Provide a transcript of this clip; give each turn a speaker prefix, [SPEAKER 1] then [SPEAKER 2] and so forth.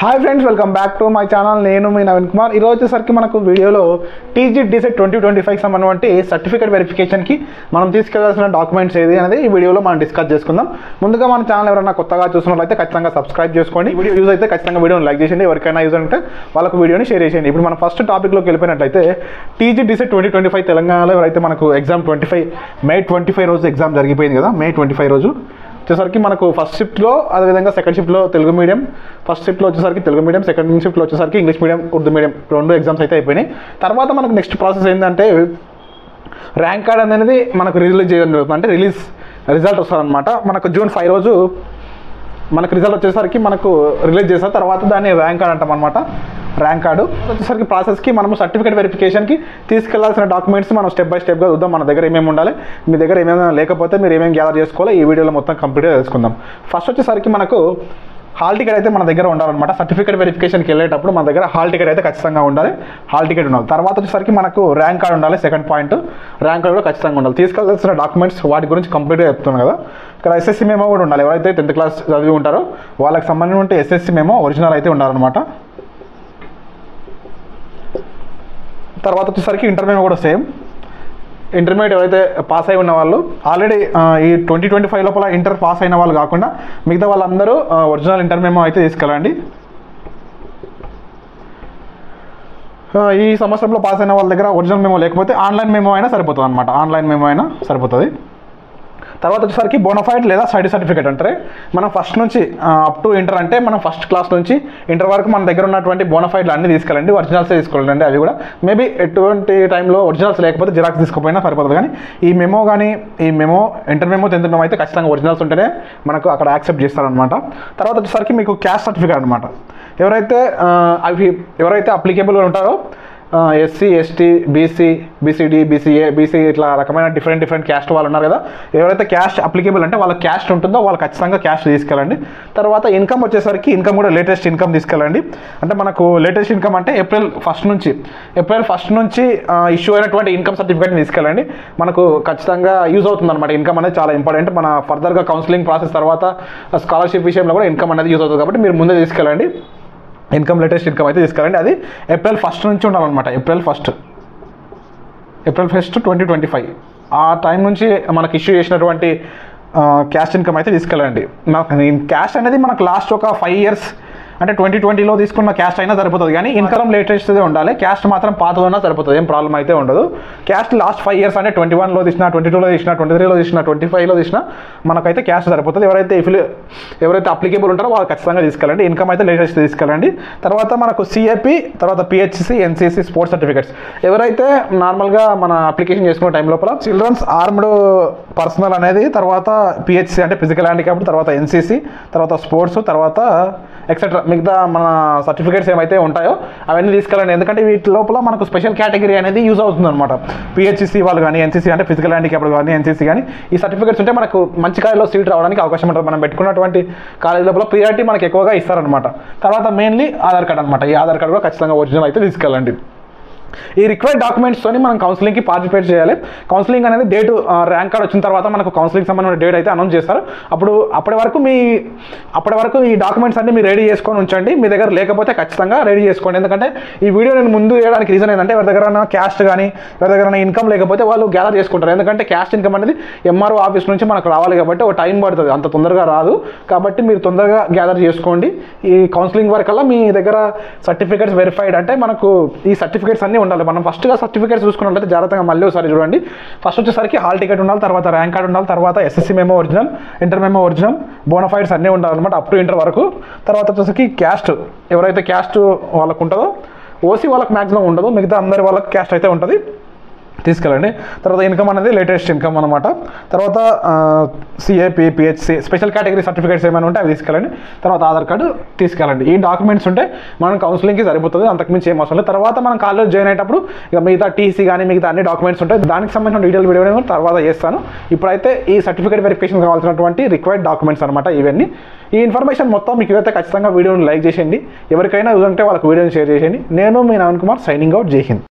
[SPEAKER 1] Hi friends, welcome back to my channel. నేను మీ నవీన్ కుమార్. ఈరోజు వచ్చేసరికి మనకు వీడియోలో టీజీ డిసెట్ 2025 సంబంధించి సర్టిఫికేట్ వెరిఫికేషన్కి మనం తీసుకెళ్లాల్సిన డాక్యుమెంట్స్ ఏది అనేది ఈ వీడియోలో మనం డిస్కస్ చేసుకుందాం. ముందుగా మన ఛానల్ ఎవరైనా కొత్తగా చూస్తున్నట్లయితే ఖచ్చితంగా సబ్స్క్రైబ్ చేసుకోండి. వీడియో యూజ్ అయితే ఖచ్చితంగా వీడియోని లైక్ చేయండి. ఎవరికైనా యూజ్ అంటే వాళ్ళకు వీడియోని షేర్ చేయండి. ఇప్పుడు మనం ఫస్ట్ టాపిక్లోకి వెళ్ళిపోయినట్లయితే టీజీ డిసెట్ 2025 తెలంగాణలో ఎవరైతే మనకు ఎగ్జామ్ మే 25 రోజు ఎగ్జామ్ జరిగిపోయింది కదా. మే 25 రోజు వచ్చేసరికి మనకు ఫస్ట్ షిఫ్ట్లో, అదేవిధంగా సెకండ్ షిఫ్ట్లో తెలుగు మీడియం, ఫస్ట్ షిఫ్ట్లో వచ్చేసరికి తెలుగు మీడియం, సెకండ్ షిఫ్ట్లో వచ్చేసరికి ఇంగ్లీష్ మీడియం, ఉర్దూ మీడియం రెండు ఎగ్జామ్స్ అయితే అయిపోయినాయి. తర్వాత మనకు నెక్స్ట్ ప్రాసెస్ ఏంటంటే ర్యాంక్ కార్డ్ అనేది మనకు రిలీజ్ చేయడం జరుగుతుంది. అంటే రిజల్ట్ వస్తుందన్నమాట. మనకు జూన్ 5 రోజు మనకు రిజల్ట్ వచ్చేసరికి మనకు రిలీజ్ చేస్తారు. తర్వాత దాన్ని ర్యాంక్ కార్డ్ అంటాం అనమాట. ర్యాంక్ కార్డు వచ్చేసరికి ప్రాసెస్కి మనము సర్టిఫికేట్ వెరిఫికేషన్కి తీసుకెళ్లాల్సిన డాక్యుమెంట్స్ మనం స్టెప్ బై స్టెప్గా చూద్దాం. మన దగ్గర ఏమేమి ఉండాలి, మీ దగ్గర ఏమేమి లేకపోతే మీరు ఏమేమి గ్యాదర్ చేసుకోవాలి, ఈ వీడియోలో మొత్తం కంప్లీట్గా తెలుసుకుందాం. ఫస్ట్ వచ్చేసరికి మనకు హాల్ టికెట్ అయితే మన దగ్గర ఉండాలన్నమాట. సర్టిఫికేట్ వెరిఫికేషన్కి వెళ్ళేటప్పుడు మన దగ్గర హాల్ టికెట్ అయితే ఖచ్చితంగా ఉండాలి. హాల్ టికెట్ ఉండాలి. తర్వాత వచ్చేసరికి మనకు ర్యాంక్ కార్డ్ ఉండాలి. సెకండ్ పాయింట్, ర్యాంక్ కార్డ్ కూడా ఖచ్చితంగా ఉండాలి. తీసుకెళ్లాల్సిన డాక్యుమెంట్స్ వాటి గురించి కంప్లీట్గా చెప్తున్నాను కదా. ఇక్కడ ఎస్ఎస్సి మెమో కూడా ఉండాలి. ఎవరైతే 10th క్లాస్ చదివి ఉంటారో వాళ్ళకి సంబంధించిన ఎస్ఎస్సి మెమో ఒరిజినల్ అయితే ఉండాలన్నమాట. తర్వాత వచ్చేసరికి ఇంటర్ మెమో కూడా సేమ్. ఇంటర్మీడియట్ ఎవరైతే పాస్ అయి ఉన్న వాళ్ళు ఆల్రెడీ ఈ 2025 లోపల ఇంటర్ పాస్ అయిన వాళ్ళు కాకుండా మిగతా వాళ్ళందరూ ఒరిజినల్ ఇంటర్ మెమో అయితే తీసుకెళ్ళండి. ఈ సంవత్సరంలో పాస్ అయిన వాళ్ళ దగ్గర ఒరిజినల్ మెమో లేకపోతే ఆన్లైన్ మెమో అయినా సరిపోతుంది అనమాట. ఆన్లైన్ మెమో అయినా సరిపోతుంది. తర్వాత వచ్చేసరికి బోనఫైడ్ లేదా స్టడీ సర్టిఫికేట్ అంటే మనం ఫస్ట్ నుంచి అప్ టు ఇంటర్, అంటే మనం ఫస్ట్ క్లాస్ నుంచి ఇంటర్ వరకు మన దగ్గర ఉన్నటువంటి బోనఫైడ్లు అన్నీ తీసుకెళ్ళండి. ఒరిజినల్సే తీసుకోవాలండి. అవి కూడా మేబీ ఎటువంటి టైంలో ఒరిజినల్స్ లేకపోతే జిరాక్స్ తీసుకోపోయినా సరిపోతుంది. కానీ ఈ memo inter memo 10th memo అయితే ఖచ్చితంగా ఒరిజినల్స్ ఉంటేనే మనకు అక్కడ యాక్సెప్ట్ చేస్తారనమాట. తర్వాత వచ్చేసరికి మీకు క్యాస్ట్ సర్టిఫికేట్ అనమాట. ఎవరైతే అప్లికేబుల్గా ఉంటారో SC, ST, BC, BCD, BCA, BC ఇట్లా రకమైన డిఫరెంట్ క్యాస్ట్ వాళ్ళు ఉన్నారు కదా. ఎవరైతే క్యాస్ట్ అప్లికేబుల్ అంటే వాళ్ళ క్యాస్ట్ ఉంటుందో వాళ్ళు ఖచ్చితంగా క్యాస్ట్ తీసుకెళ్ళండి. తర్వాత ఇన్కమ్ వచ్చేసరికి ఇన్కమ్ కూడా లేటెస్ట్ ఇన్కమ్ తీసుకెళ్ళండి. అంటే మనకు లేటెస్ట్ ఇన్కమ్ అంటే ఏప్రిల్ ఫస్ట్ నుంచి ఇష్యూ అయినటువంటి ఇన్కమ్ సర్టిఫికేట్ని తీసుకెళ్ళండి. మనకు ఖచ్చితంగా యూజ్ అవుతుంది అనమాట. ఇన్కమ్ అనేది చాలా ఇంపార్టెంట్. మన ఫర్దర్గా కౌన్సిలింగ్ ప్రాసెస్ తర్వాత స్కాలర్షిప్ విషయంలో కూడా ఇన్కమ్ అనేది యూజ్ అవుతుంది. కాబట్టి మీరు ముందే తీసుకెళ్ళండి. లేటెస్ట్ ఇన్కమ్ అయితే తీసుకెళ్ళండి. అది ఏప్రిల్ 1 నుంచి ఉండాలన్నమాట. ఏప్రిల్ 1 2025 ఆ టైం నుంచి మనకు ఇష్యూ చేసినటువంటి క్యాష్ ఇన్కమ్ అయితే తీసుకెళ్ళండి. క్యాష్ అనేది మనకు లాస్ట్ ఒక 5 years అంటే 2020లో తీసుకున్న క్యాస్ట్ అయినా సరిపోతుంది. కానీ ఇన్కమ్ లేటెస్ట్దే ఉండాలి. క్యాస్ట్ మాత్రం పాతదన్నా సరిపోతుంది. ఏం ప్రాబ్లం అయితే ఉండదు. క్యాస్ట్ లాస్ట్ 5 years అంటే 21లో తీసినా, 22లో తీసినా, 23లో తీసినా, 25లో తీసినా మనకైతే క్యాస్ట్ సరిపోతుంది. ఎవరైతే అప్లికేబుల్ ఉంటారో వాళ్ళు ఖచ్చితంగా తీసుకెళ్ళండి. ఇన్కమ్ అయితే లేటెస్ట్ తీసుకెళ్ళండి. తర్వాత మనకు సిఏపి, తర్వాత పిహెచ్సి, ఎన్సిసి, స్పోర్ట్స్ సర్టిఫికేట్స్ ఎవరైతే నార్మల్గా మన అప్లికేషన్ చేసుకున్న టైం లోపల చిల్డ్రన్స్ ఆర్మ్డ్ పర్సనల్ అనేది, తర్వాత పిహెచ్సి అంటే ఫిజికల్ హ్యాండిక్యాప్డ్, తర్వాత ఎన్సిసి, తర్వాత స్పోర్ట్స్, తర్వాత ఎక్సెట్రా మిగతా మన సర్టిఫికేట్స్ ఏమైతే ఉంటాయో అవన్నీ తీసుకెళ్ళండి. ఎందుకంటే వీటి లోపల మనకు స్పెషల్ కేటగిరీ అనేది యూజ్ అవుతుంది అనమాట. పిహెచ్సి వాళ్ళు కానీ, ఎన్సీసీ అంటే ఫిజికల్ హ్యాండిక్యాప్డ్ కానీ, ఎన్సీసీ కానీ ఈ సర్టిఫికేట్స్ ఉంటే మనకు మంచి కాలేజ్లో సీట్ రావడానికి అవకాశం ఉంటుంది. మనం పెట్టుకున్నటువంటి కాలేజ్ లోపల ప్రియారిటీ మనకు ఎక్కువగా ఇస్తారనమాట. తర్వాత మెయిన్లీ ఆధార్ కార్డ్ అనమాట. ఈ ఆధార్ కార్డ్ కూడా ఖచ్చితంగా ఒరిజినల్ అయితే తీసుకెళ్ళండి. ఈ రిక్వైర్డ్ డాక్యుమెంట్స్తోని మనం కౌన్సిలింగ్కి పార్టిసిపేట్ చేయాలి. కౌన్సిలింగ్ అనేది డేట్ ర్యాంక్ కార్డ్ వచ్చిన తర్వాత మనకు కౌన్సిలింగ్ సంబంధించిన డేట్ అయితే అనౌన్స్ చేస్తారు. అప్పటి వరకు ఈ డాక్యుమెంట్స్ అన్ని మీరు రెడీ చేసుకొని ఉంచండి. మీ దగ్గర లేకపోతే ఖచ్చితంగా రెడీ చేసుకోండి. ఎందుకంటే ఈ వీడియో నేను ముందు వేయడానికి రీజన్ ఏంటంటే ఎవరి దగ్గర క్యాస్ట్ కానీ, ఎవరి దగ్గర ఇన్కమ్ లేకపోతే వాళ్ళు గ్యాదర్ చేసుకుంటారు. ఎందుకంటే క్యాస్ట్ ఇన్కమ్ అనేది ఎంఆర్ఓ ఆఫీస్ నుంచి మనకు రావాలి కాబట్టి ఒక టైం పడుతుంది. అంత తొందరగా రాదు. కాబట్టి మీరు తొందరగా గ్యాదర్ చేసుకోండి. ఈ కౌన్సిలింగ్ వరకల్లా మీ దగ్గర సర్టిఫికేట్స్ వెరిఫైడ్ అంటే మనకు ఈ సర్టిఫికేట్స్ అన్నీ ఉండాలి. మనం ఫస్ట్గా సర్టిఫికేట్స్ చూసుకున్నట్లయితే జాగ్రత్తగా మళ్ళీ ఒకసారి చూడండి. ఫస్ట్ వచ్చేసరికి హాల్ టికెట్ ఉండాలి, తర్వాత ర్యాంక్ కార్డ్ ఉండాలి, తర్వాత SSC memo original, inter memo original, bona fides అన్నీ ఉండాలన్నమాట అప్ టు ఇంటర్ వరకు. తర్వాత వచ్చేసరికి క్యాస్ట్, ఎవరైతే క్యాస్ట్ వాళ్ళకు ఉంటుందో, ఓసీ వాళ్ళకి మ్యాక్సిమం ఉండదు, మిగతా అందరి వాళ్ళకి క్యాస్ట్ అయితే ఉంటుంది, తీసుకెళ్ళండి. తర్వాత ఇన్కమ్ అనేది లేటెస్ట్ ఇన్కమ్ అనమాట. తర్వాత CAP, PHC special category certificates ఏమైనా ఉంటే అవి తీసుకెళ్ళండి. తర్వాత ఆధార్ కార్డు తీసుకెళ్ళండి. ఈ డాక్యుమెంట్స్ ఉంటే మనం కౌన్సిలింగ్కి సరిపోతుంది. అంతకుమించి ఏం అవసరం లేదు. తర్వాత మనం కాలేజ్ జాయిన్ అయ్యేటప్పుడు ఇక మిగతా టీసీ కానీ మిగతా అన్ని డాక్యుమెంట్స్ ఉంటాయి. దానికి సంబంధించిన డీటెయిల్ వీడియో నేను తర్వాత చేస్తాను. ఇప్పుడైతే ఈ సర్టిఫికేట్ వెరిఫికేషన్ కావాల్సినటువంటి రిక్వైర్డ్ డాక్యుమెంట్స్ అనమాట ఇవన్నీ. ఈ ఇన్ఫర్మేషన్ మొత్తం మీకు అయితే ఖచ్చితంగా వీడియోని లైక్ చేసేయండి. ఎవరికైనా యూజ్ ఉంటే వాళ్ళకి వీడియోని షేర్ చేసేయండి. నేను మీ నవీన్ కుమార్, సైనింగ్ అవుట్. జై హింద్.